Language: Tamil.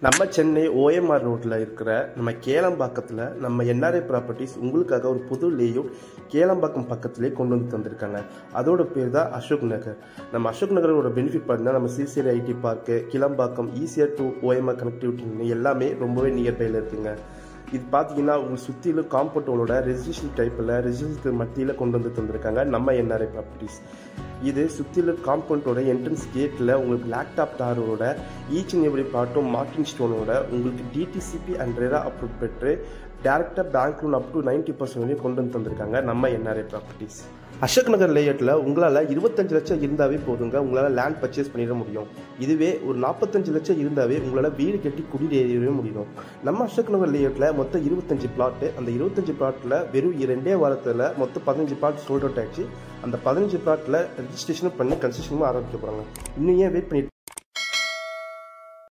நம்ம சென்னை OMR ரோட்டில் இருக்கிற நம்ம கேளம்பாக்கத்தில் நம்ம NRI ப்ராப்பர்ட்டிஸ் உங்களுக்காக ஒரு புது லேஅவுட் கேளம்பாக்கம் பக்கத்திலே கொண்டு வந்து தந்திருக்காங்க. அதோட பேர் தான் அசோக் நகர். நம்ம அசோக் நகரோட பெனிஃபிட் பார்த்தீங்கன்னா நம்ம CCI ID park, Kilambakkam, easier to OMR connectivity எல்லாமே ரொம்பவே நியர்பையில் இருக்குங்க. இது பார்த்தீங்கன்னா உங்களுக்கு சுற்றிலும் காம்பவுண்டோட ரெசிடென்ஷியல் டைப்பில் ரெசிடென்ஷியல் மத்தியில் கொண்டு வந்து தந்திருக்காங்க நம்ம NRI ப்ராப்பர்ட்டிஸ். இது சுற்றிலும் காம்பவுண்டோட என்ட்ரன்ஸ் கேட்டில் உங்களுக்கு லேப்டாப் டாரோட ஈச் அண்ட் எவ்ரி பார்ட்டும் மார்க்கிங் ஸ்டோனோட உங்களுக்கு DTCP அண்ட் RERA அப்ரூவ் பெற்று டேரக்டாக பேங்க் லோன் அப் டு 90% வரையும் கொண்டு வந்து தந்திருக்காங்க நம்ம NRI ப்ராப்பர்ட்டிஸ். அசோக் நகர் லேஅவுட்டில் உங்களால் 25 லட்சம் இருந்தாவே போதுங்க, உங்களால் லேண்ட் பர்ச்சேஸ் பண்ணிட முடியும். இதுவே ஒரு 45 லட்சம் இருந்தாவே உங்களால் வீடு கட்டி குடியேறவே முடியும். நம்ம அசோக் நகர் லேஅவுட்டில் மொத்தம் 25 பிளாட்டு. அந்த 25 பிளாட்டில் வெறும் 2 வாரத்தில் மொத்தம் 15 பிளாட் சோல்ட் அவுட் ஆயிடுச்சு. அந்த 15 பிளாட்டில் ரெஜிஸ்ட்ரேஷனும் பண்ணி கன்ஸ்ட்ரக்ஷனும் ஆரம்பிக்க போகிறாங்க. இன்னும் ஏன் வெயிட் பண்ணிட்டு